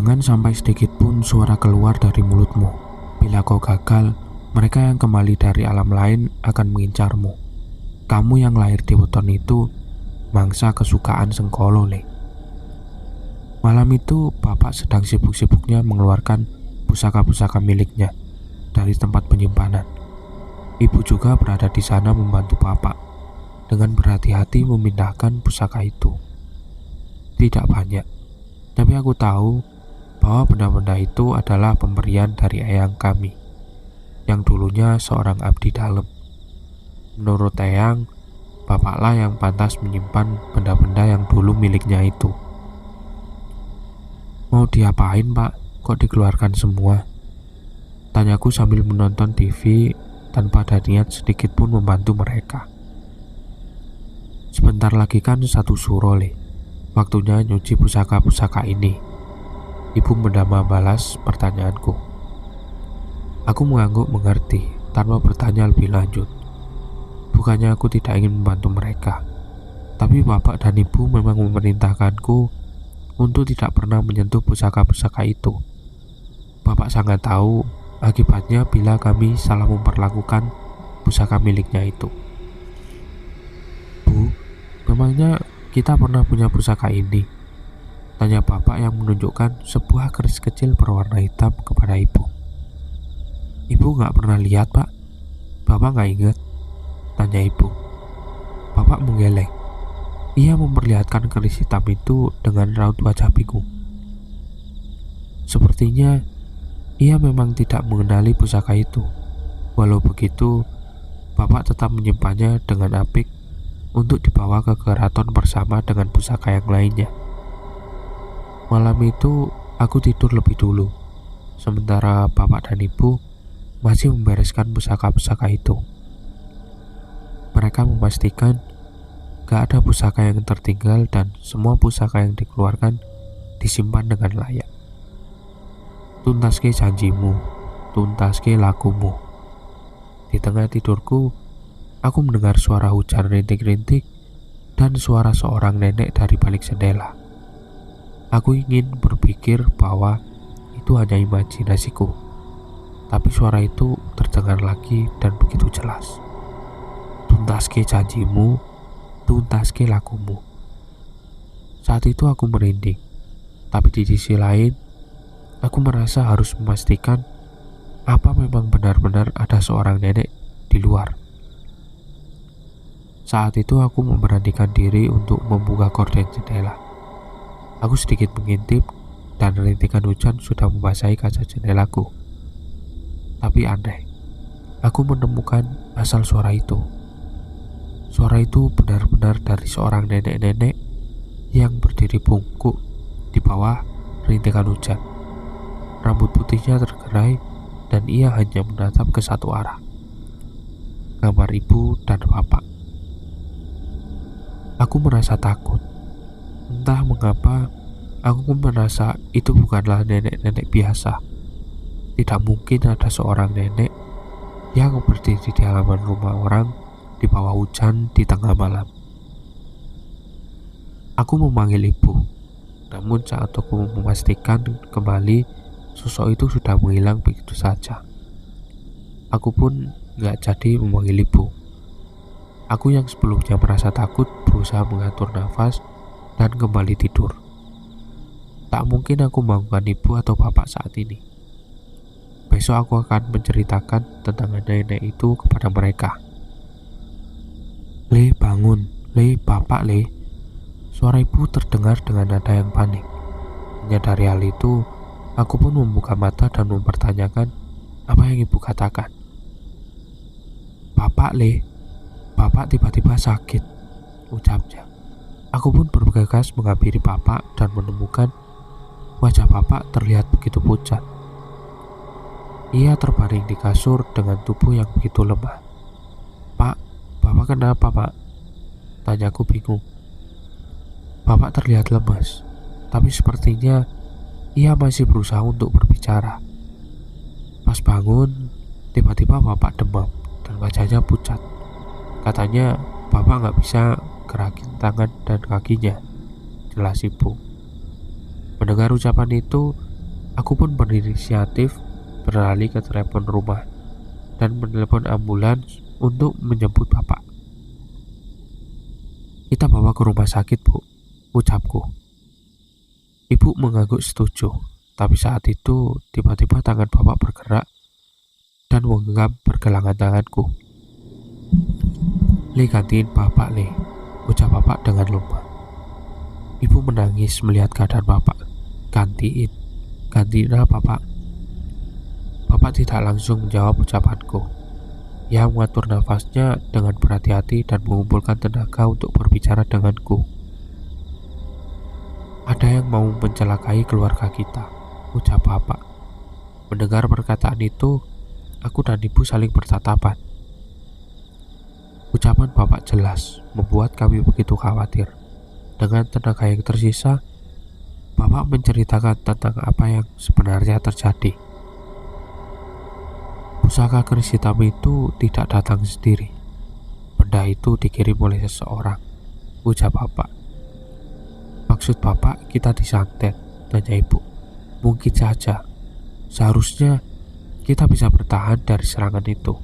Jangan sampai sedikit pun suara keluar dari mulutmu. Bila kau gagal, mereka yang kembali dari alam lain akan mengincarmu. Kamu yang lahir di weton itu mangsa kesukaan Sengkolo, Le. Malam itu bapak sedang sibuk-sibuknya mengeluarkan pusaka-pusaka miliknya dari tempat penyimpanan. Ibu juga berada di sana membantu bapak dengan berhati-hati memindahkan pusaka itu. Tidak banyak, tapi aku tahu bahwa benda-benda itu adalah pemberian dari eyang kami, yang dulunya seorang abdi dalam. Menurut eyang, bapaklah yang pantas menyimpan benda-benda yang dulu miliknya itu. Mau diapain, Pak? Kok dikeluarkan semua? Tanyaku sambil menonton TV tanpa ada niat sedikit pun membantu mereka. Sebentar lagi kan satu suro, Le. Waktunya nyuci pusaka-pusaka ini. Ibu mendama balas pertanyaanku. Aku mengangguk mengerti tanpa bertanya lebih lanjut. Bukannya aku tidak ingin membantu mereka, tapi bapak dan ibu memang memerintahkanku untuk tidak pernah menyentuh pusaka-pusaka itu. Bapak sangat tahu akibatnya bila kami salah memperlakukan pusaka miliknya itu. Bu, memangnya kita pernah punya pusaka ini? Tanya bapak yang menunjukkan sebuah keris kecil berwarna hitam kepada ibu. Ibu gak pernah lihat, Pak. Bapak gak ingat? Tanya ibu. Bapak menggeleng. Ia memperlihatkan keris hitam itu dengan raut wajah bingung. Sepertinya ia memang tidak mengenali pusaka itu. Walau begitu, bapak tetap menyimpannya dengan apik untuk dibawa ke keraton bersama dengan pusaka yang lainnya. Malam itu aku tidur lebih dulu, sementara bapak dan ibu masih membereskan pusaka-pusaka itu. Mereka memastikan gak ada pusaka yang tertinggal dan semua pusaka yang dikeluarkan disimpan dengan layak. Tuntaske janjimu, tuntaske lakumu. Di tengah tidurku, aku mendengar suara hujan rintik-rintik dan suara seorang nenek dari balik jendela. Aku ingin berpikir bahwa itu hanya imajinasiku, tapi suara itu terdengar lagi dan begitu jelas. Tuntaske janjimu, tuntaske lakumu. Saat itu aku merinding, tapi di sisi lain, aku merasa harus memastikan apa memang benar-benar ada seorang nenek di luar. Saat itu aku memberanikan diri untuk membuka gorden jendela. Aku sedikit mengintip dan rintikan hujan sudah membasahi kaca jendelaku. Tapi aneh, aku menemukan asal suara itu. Suara itu benar-benar dari seorang nenek-nenek yang berdiri bungkuk di bawah rintikan hujan. Rambut putihnya tergerai dan ia hanya menatap ke satu arah, kamar ibu dan bapak. Aku merasa takut. Entah mengapa, aku merasa itu bukanlah nenek-nenek biasa. Tidak mungkin ada seorang nenek yang berdiri di halaman rumah orang di bawah hujan di tengah malam. Aku memanggil ibu, namun saat aku memastikan kembali sosok itu sudah menghilang begitu saja. Aku pun gak jadi memanggil ibu. Aku yang sebelumnya merasa takut berusaha mengatur nafas dan kembali tidur. Tak mungkin aku membangunkan ibu atau bapak saat ini. Besok aku akan menceritakan tentang nenek itu kepada mereka. Le, bangun. Le, bapak, Le. Suara ibu terdengar dengan nada yang panik. Menyadari hal itu, aku pun membuka mata dan mempertanyakan apa yang ibu katakan. Bapak, Le. Bapak tiba-tiba sakit, ucapnya. Aku pun bergegas menghampiri bapak dan menemukan wajah bapak terlihat begitu pucat. Ia terbaring di kasur dengan tubuh yang begitu lemah. Pak, bapak kenapa, Pak? Tanyaku bingung. Bapak terlihat lemas, tapi sepertinya ia masih berusaha untuk berbicara. Pas bangun, tiba-tiba bapak demam dan wajahnya pucat. Katanya bapak gak bisa gerakin tangan dan kakinya, jelas ibu. Mendengar ucapan itu, Aku pun berinisiatif beralih ke telepon rumah dan menelepon ambulans untuk menjemput bapak. "Kita bawa ke rumah sakit, Bu," ucapku. Ibu mengangguk setuju, tapi saat itu tiba-tiba tangan bapak bergerak dan menggenggam pergelangan tanganku. "Le, gantiin bapak, Le," ucap bapak dengan lemah. Ibu menangis melihat keadaan bapak. Gantiin apa, Pak?" Bapak tidak langsung menjawab ucapanku. Ia mengatur nafasnya dengan berhati-hati dan mengumpulkan tenaga untuk berbicara denganku. "Ada yang mau mencelakai keluarga kita," ucap bapak. Mendengar perkataan itu, aku dan ibu saling bertatapan. Ucapan bapak jelas membuat kami begitu khawatir. Dengan tenaga yang tersisa, bapak menceritakan tentang apa yang sebenarnya terjadi. "Pusaka keris hitam itu tidak datang sendiri. Benda itu dikirim oleh seseorang," ucap bapak. "Maksud bapak kita disantet?" tanya ibu. "Mungkin saja. Seharusnya kita bisa bertahan dari serangan itu.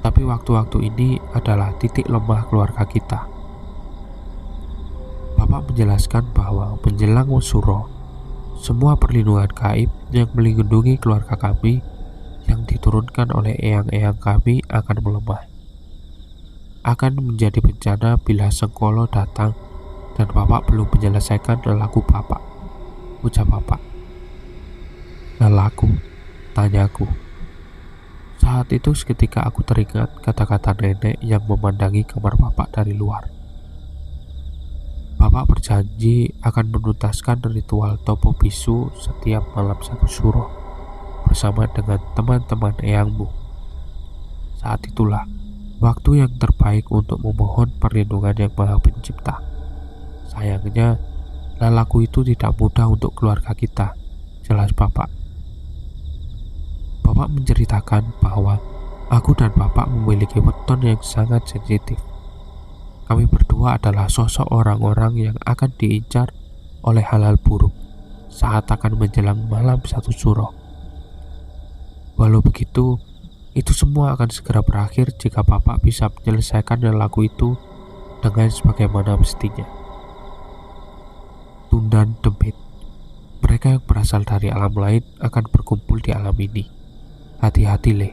Tapi waktu-waktu ini adalah titik lemah keluarga kita." Bapak menjelaskan bahwa menjelang Suro, semua perlindungan gaib yang melindungi keluarga kami yang diturunkan oleh eyang-eyang kami akan melemah. Akan menjadi bencana bila Sengkolo datang dan bapak belum menyelesaikan lelaku bapak, ucap bapak. "Lelaku?" tanyaku. Saat itu seketika aku teringat kata-kata nenek yang memandangi kamar bapak dari luar. Bapak berjanji akan menuntaskan ritual topo bisu setiap malam 1 Suro bersama dengan teman-teman eyangmu. Saat itulah waktu yang terbaik untuk memohon perlindungan yang Maha Pencipta. Sayangnya, lelaku itu tidak mudah untuk keluarga kita, jelas bapak. Bapak menceritakan bahwa aku dan bapak memiliki weton yang sangat sensitif. Kami berdua adalah sosok orang-orang yang akan diincar oleh hal-hal buruk saat akan menjelang malam 1 Suro. Walau begitu, itu semua akan segera berakhir jika bapak bisa menyelesaikan lelaku itu dengan sebagaimana mestinya. Tundan Demit. Mereka yang berasal dari alam lain akan berkumpul di alam ini. Hati-hati, Le.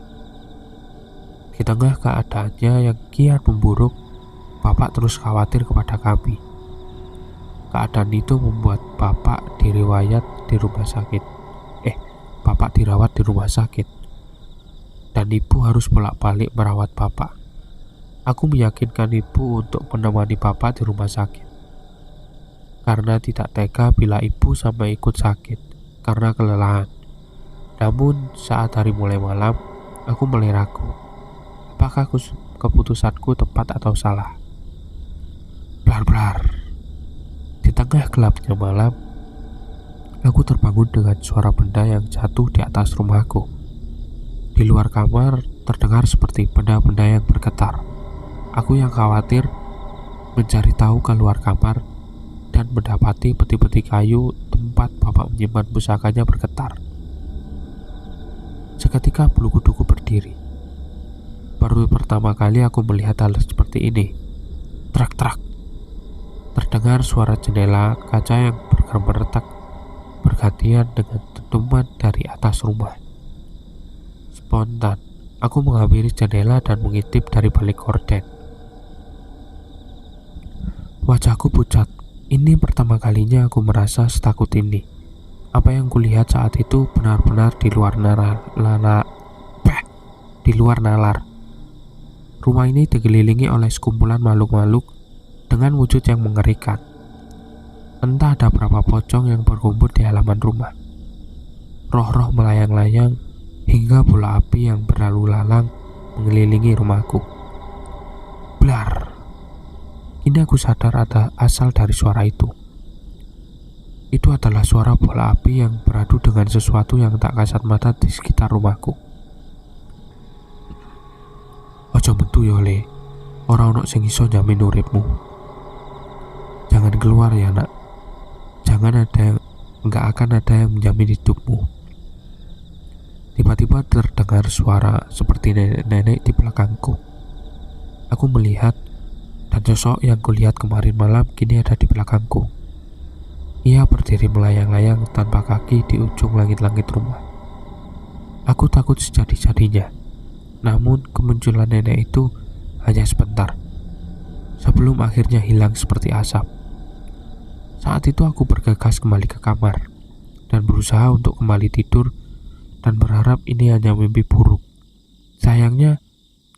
Di tengah keadaannya yang kian memburuk, bapak terus khawatir kepada kami. Keadaan itu membuat bapak dirawat di rumah sakit. Dan ibu harus bolak-balik merawat bapak. Aku meyakinkan ibu untuk menemani bapak di rumah sakit. Karena tidak tega bila ibu sampai ikut sakit karena kelelahan. Namun saat hari mulai malam, aku mulai ragu. Apakah keputusanku tepat atau salah? Blar-blar. Di tengah gelapnya malam, aku terbangun dengan suara benda yang jatuh di atas rumahku. Di luar kamar terdengar seperti benda-benda yang bergetar. Aku yang khawatir mencari tahu keluar kamar dan mendapati peti-peti kayu tempat bapak menyimpan pusakanya bergetar. Seketika bulu kuduku berdiri. Baru pertama kali aku melihat hal seperti ini. Trak-trak. Terdengar suara jendela kaca yang bergetar bergantian dengan dentuman dari atas rumah. Spontan, aku menghampiri jendela dan mengintip dari balik gorden. Wajahku pucat. Ini pertama kalinya aku merasa setakut ini. Apa yang kulihat saat itu benar-benar di luar nalar. Rumah ini dikelilingi oleh sekumpulan makhluk-makhluk dengan wujud yang mengerikan. Entah ada berapa pocong yang berkumpul di halaman rumah. Roh-roh melayang-layang hingga bola api yang berlalu lalang mengelilingi rumahku. Blar. Kini aku sadar ada asal dari suara itu. Itu adalah suara bola api yang beradu dengan sesuatu yang tak kasat mata di sekitar rumahku. Ojo metu yo, Le. Ora ono sing iso jamin uripmu. Jangan keluar ya, Nak. Jangan ada yang nggak akan ada yang menjamin hidupmu. Tiba-tiba terdengar suara seperti nenek-nenek di belakangku. Aku melihat, dan sosok yang kulihat kemarin malam kini ada di belakangku. Ia berdiri melayang-layang tanpa kaki di ujung langit-langit rumah. Aku takut sejadi-jadinya, namun kemunculan nenek itu hanya sebentar, sebelum akhirnya hilang seperti asap. Saat itu aku bergegas kembali ke kamar, dan berusaha untuk kembali tidur, dan berharap ini hanya mimpi buruk. Sayangnya,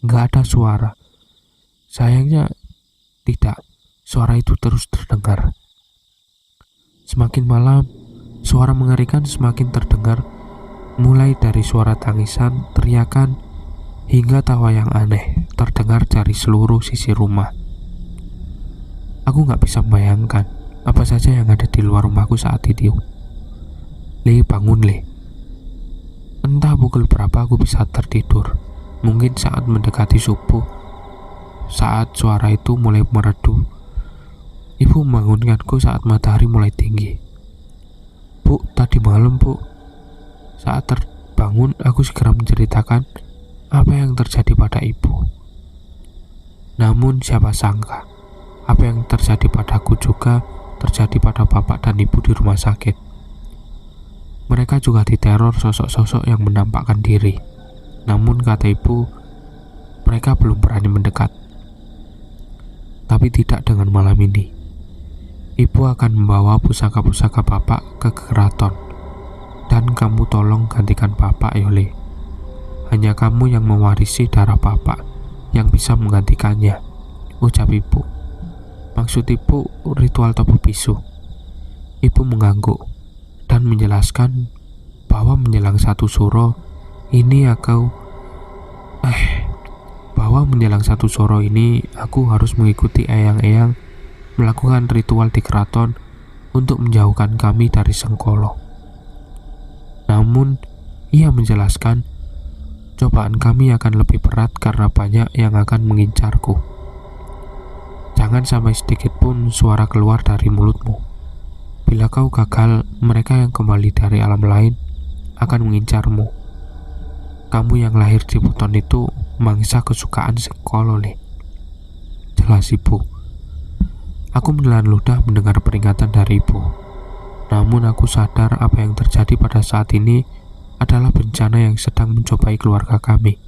nggak ada suara. Sayangnya, tidak. Suara itu terus terdengar. Semakin malam, suara mengerikan semakin terdengar, mulai dari suara tangisan, teriakan, hingga tawa yang aneh terdengar dari seluruh sisi rumah. Aku nggak bisa membayangkan apa saja yang ada di luar rumahku saat itu. Le, bangun Le. Entah pukul berapa aku bisa tertidur. Mungkin saat mendekati subuh. Saat suara itu mulai meredu, ibu membangunkanku saat matahari mulai tinggi. Bu, tadi malam bu. Saat terbangun, aku segera menceritakan apa yang terjadi pada ibu. Namun siapa sangka, apa yang terjadi padaku juga terjadi pada bapak dan ibu di rumah sakit. Mereka juga diteror sosok-sosok yang menampakkan diri. Namun kata ibu, mereka belum berani mendekat. Tapi tidak dengan malam ini. Ibu akan membawa pusaka-pusaka bapak ke keraton. Dan kamu tolong gantikan bapak, Yole. Hanya kamu yang mewarisi darah bapak yang bisa menggantikannya, ucap ibu. Maksud ibu ritual topo bisu. Ibu mengangguk dan menjelaskan bahwa menjelang satu suro ini aku harus mengikuti eyang-eyang melakukan ritual di keraton untuk menjauhkan kami dari Sengkolo. Namun ia menjelaskan cobaan kami akan lebih berat karena banyak yang akan mengincarku. Jangan sampai sedikit pun suara keluar dari mulutmu. Bila kau gagal, mereka yang kembali dari alam lain akan mengincarmu. Kamu yang lahir di Buton itu mangsa kesukaan Sengkolo, Le. Jelas ibu. Aku menelan ludah mendengar peringatan dari ibu. Namun aku sadar apa yang terjadi pada saat ini adalah bencana yang sedang mencobai keluarga kami.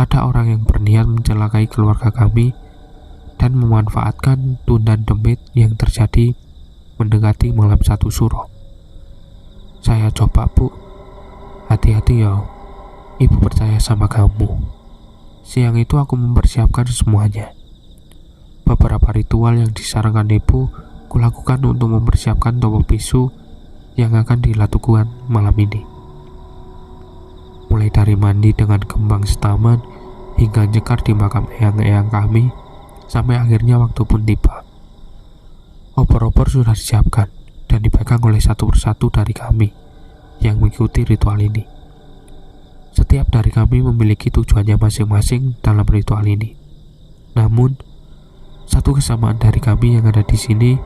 Ada orang yang berniat mencelakai keluarga kami dan memanfaatkan tundan demit yang terjadi mendekati malam satu suro. Saya coba bu, hati-hati ya. Ibu percaya sama kamu. Siang itu aku mempersiapkan semuanya. Beberapa ritual yang disarankan ibu kulakukan untuk mempersiapkan topo bisu yang akan dilakukan malam ini. Mulai dari mandi dengan kembang setaman hingga nyekar di makam eyang-eyang kami, sampai akhirnya waktu pun tiba. Opor-opor sudah disiapkan dan dipegang oleh satu persatu dari kami yang mengikuti ritual ini. Setiap dari kami memiliki tujuannya masing-masing dalam ritual ini. Namun, satu kesamaan dari kami yang ada di sini,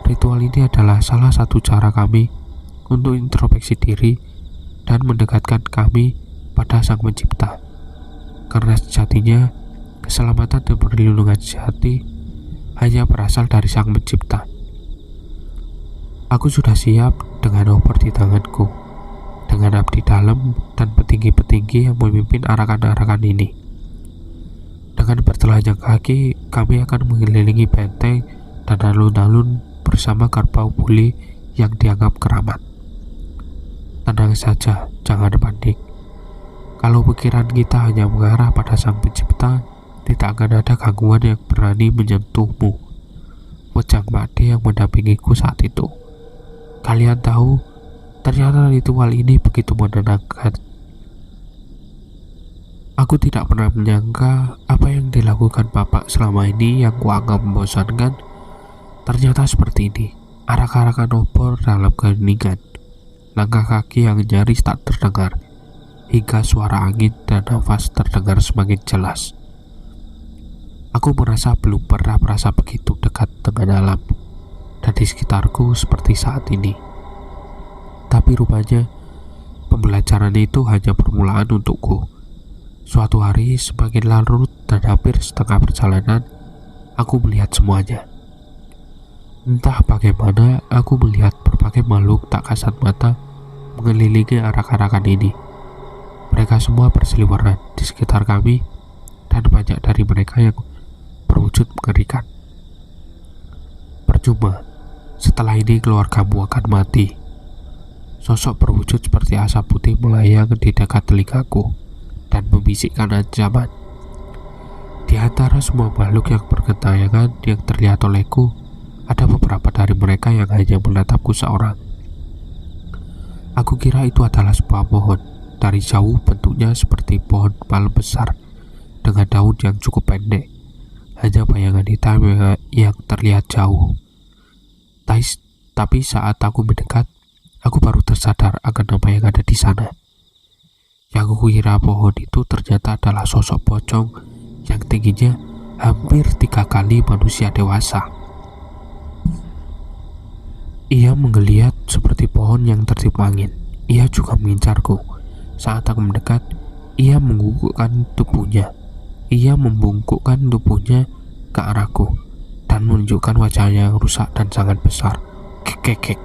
ritual ini adalah salah satu cara kami untuk introspeksi diri dan mendekatkan kami pada Sang Pencipta. Karena sejatinya, keselamatan dan perlindungan sejati hanya berasal dari Sang Pencipta. Aku sudah siap dengan opor di tanganku, dengan abdi dalam dan petinggi-petinggi yang memimpin arakan-arakan ini. Dengan bertelanjang kaki, kami akan mengelilingi benteng dan alun-alun bersama kerbau buli yang dianggap keramat. Tenang saja, jangan panik. Kalau pikiran kita hanya mengarah pada Sang Pencipta, tidak akan ada gangguan yang berani menyentuhmu. Wejang Pakde yang mendampingiku saat itu. Kalian tahu, ternyata ritual ini begitu menenangkan. Aku tidak pernah menyangka apa yang dilakukan bapak selama ini yang kuanggap membosankan, ternyata seperti ini. Arak-arakan opor dalam keheningan, langkah kaki yang nyaris tak terdengar, hingga suara angin dan nafas terdengar semakin jelas. Aku merasa belum pernah merasa begitu dekat dengan alam dan di sekitarku seperti saat ini. Tapi rupanya pembelajaran itu hanya permulaan untukku. Suatu hari semakin larut dan hampir setengah perjalanan, aku melihat semuanya. Entah bagaimana aku melihat berbagai makhluk tak kasat mata mengelilingi arak-arakan ini. Mereka semua berseliweran di sekitar kami dan banyak dari mereka yang berwujud mengerikan. Percuma, setelah ini keluargamu akan mati. Sosok berwujud seperti asap putih melayang di dekat telingaku dan membisikkan ancaman. Di antara semua makhluk yang bergentayangan yang terlihat olehku, ada beberapa dari mereka yang hanya menatapku seorang. Aku kira itu adalah sebuah pohon. Dari jauh bentuknya seperti pohon palem besar dengan daun yang cukup pendek. Hanya bayangan hitam yang terlihat jauh. Tapi saat aku mendekat, aku baru tersadar akan apa yang ada di sana. Yang aku kira pohon itu ternyata adalah sosok pocong yang tingginya hampir 3 kali manusia dewasa. Ia menggeliat seperti pohon yang tertiup angin. Ia juga mengincarku. Saat aku mendekat, ia membungkukkan tubuhnya. Ke arahku dan menunjukkan wajahnya yang rusak dan sangat besar. Keke.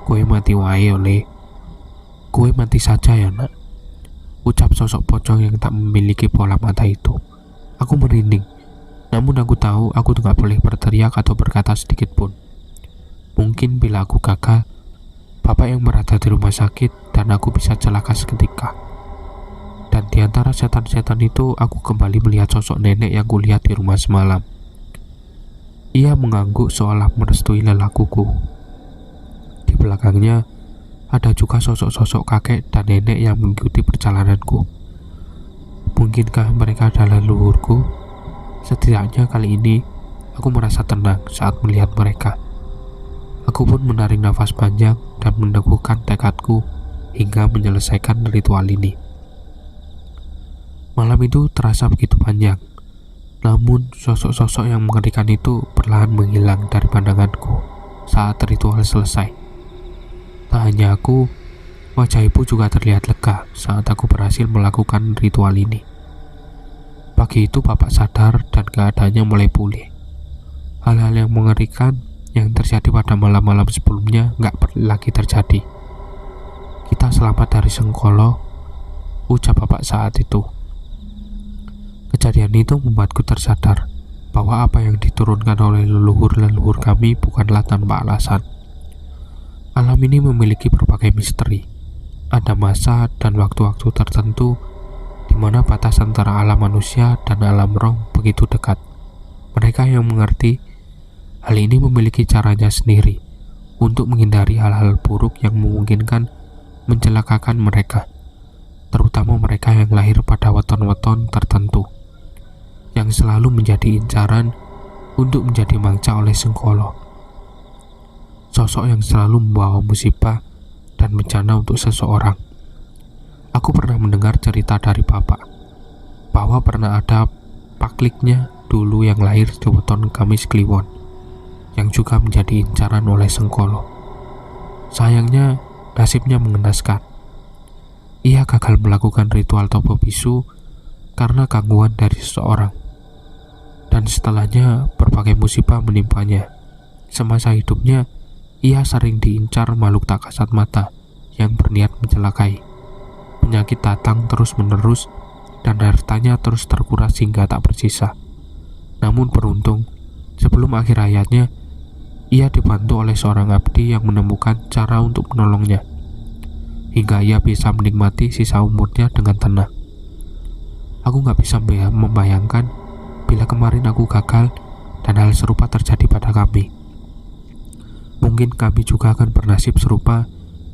Kue mati wae oleh. Kue mati saja ya nak, ucap sosok pocong yang tak memiliki bola mata itu. Aku merinding, namun aku tahu aku tidak boleh berteriak atau berkata sedikit pun. Mungkin bila aku gagal, bapak yang berada di rumah sakit dan aku bisa celaka seketika. Dan di antara setan-setan itu, aku kembali melihat sosok nenek yang kulihat di rumah semalam. Ia mengangguk seolah merestui lelakuku. Di belakangnya, ada juga sosok-sosok kakek dan nenek yang mengikuti perjalananku. Mungkinkah mereka adalah leluhurku? Setidaknya kali ini, aku merasa tenang saat melihat mereka. Aku pun menarik nafas panjang dan meneguhkan tekadku hingga menyelesaikan ritual ini. Malam itu terasa begitu panjang, namun sosok-sosok yang mengerikan itu perlahan menghilang dari pandanganku saat ritual selesai. Tak hanya aku, wajah ibu juga terlihat lega saat aku berhasil melakukan ritual ini. Pagi itu bapak sadar dan keadaannya mulai pulih. Hal-hal yang mengerikan yang terjadi pada malam-malam sebelumnya nggak lagi terjadi. Kita selamat dari Sengkolo, ucap bapak saat itu. Kejadian itu membuatku tersadar bahwa apa yang diturunkan oleh leluhur-leluhur kami bukanlah tanpa alasan. Alam ini memiliki berbagai misteri. Ada masa dan waktu-waktu tertentu di mana batas antara alam manusia dan alam roh begitu dekat. Mereka yang mengerti hal ini memiliki caranya sendiri untuk menghindari hal-hal buruk yang memungkinkan mencelakakan mereka, terutama mereka yang lahir pada weton-weton tertentu, yang selalu menjadi incaran untuk menjadi mangsa oleh Sengkolo. Sosok yang selalu membawa musibah dan bencana untuk seseorang. Aku pernah mendengar cerita dari bapak bahwa pernah ada pakliknya dulu yang lahir di weton Kamis Kliwon yang juga menjadi incaran oleh Sengkolo. Sayangnya nasibnya mengenaskan. Ia gagal melakukan ritual topo bisu karena gangguan dari seseorang, dan setelahnya berbagai musibah menimpanya. Semasa hidupnya ia sering diincar makhluk tak kasat mata yang berniat mencelakai. Penyakit datang terus-menerus dan hartanya terus terkuras hingga tak bersisa. Namun beruntung, sebelum akhir hayatnya, ia dibantu oleh seorang abdi yang menemukan cara untuk menolongnya, hingga ia bisa menikmati sisa umurnya dengan tenang. Aku gak bisa membayangkan bila kemarin aku gagal dan hal serupa terjadi pada kami. Mungkin kami juga akan bernasib serupa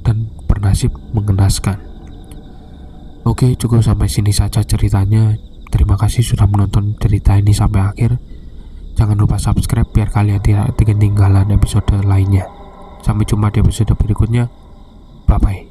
dan bernasib mengenaskan. Oke, cukup sampai sini saja ceritanya. Terima kasih sudah menonton cerita ini sampai akhir. Jangan lupa subscribe biar kalian tidak ketinggalan episode lainnya. Sampai jumpa di episode berikutnya. Bye bye.